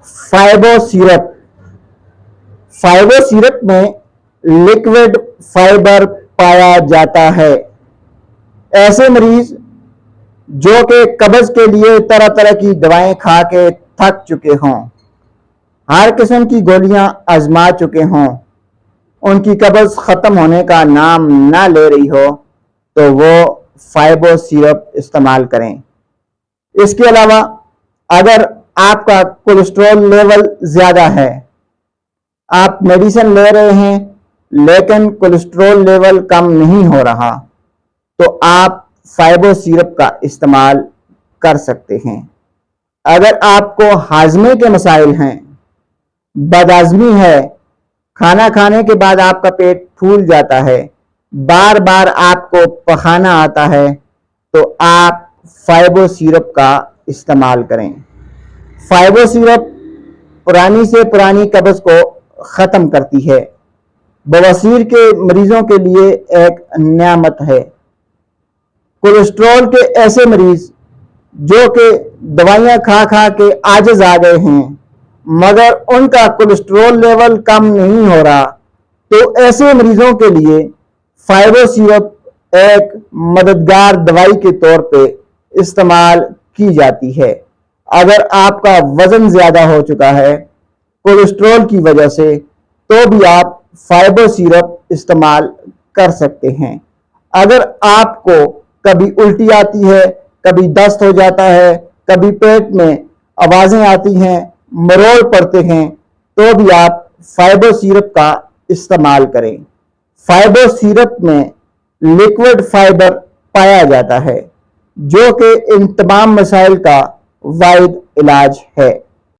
फाइबो syrup. फाइबो syrup में liquid fibre पाया जाता है। ऐसे मरीज जो कि कब्ज के लिए तरह तरह की दवाएं खा के थक चुके हों, हर किस्म की गोलियां आजमा चुके हों, उनकी कब्ज ख़त्म होने का नाम ना ले रही हो, तो वो फाइबो सिरप इस्तेमाल करें। इसके अलावा अगर आपका कोलेस्ट्रॉल लेवल ज़्यादा है, आप मेडिसिन ले रहे हैं लेकिन कोलेस्ट्रॉल लेवल कम नहीं हो रहा, तो आप फाइबो सिरप का इस्तेमाल कर सकते हैं। अगर आपको हाजमे के मसाइल हैं, बदहज़मी है, खाना खाने के बाद आपका पेट फूल जाता है, बार बार आपको पखाना आता है, तो आप फाइबो सिरप का इस्तेमाल करें। फाइबो सिरप पुरानी से पुरानी कब्ज को ख़त्म करती है। बवासीर के मरीजों के लिए एक नियामत है। कोलेस्ट्रॉल के ऐसे मरीज जो कि दवाइयां खा खा के आजिज आ गए हैं मगर उनका कोलेस्ट्रॉल लेवल कम नहीं हो रहा, तो ऐसे मरीजों के लिए फाइबो सिरप एक मददगार दवाई के तौर पे इस्तेमाल की जाती है। अगर आपका वजन ज़्यादा हो चुका है कोलेस्ट्रॉल की वजह से, तो भी आप फाइबो सिरप इस्तेमाल कर सकते हैं। अगर आपको कभी उल्टी आती है, कभी दस्त हो जाता है, कभी पेट में आवाज़ें आती हैं, मरोड़ पड़ते हैं, तो भी आप फाइबो सिरप का इस्तेमाल करें। फाइबो सिरप में लिक्विड फाइबर पाया जाता है जो कि इन तमाम मसाइल का वाहिद इलाज है।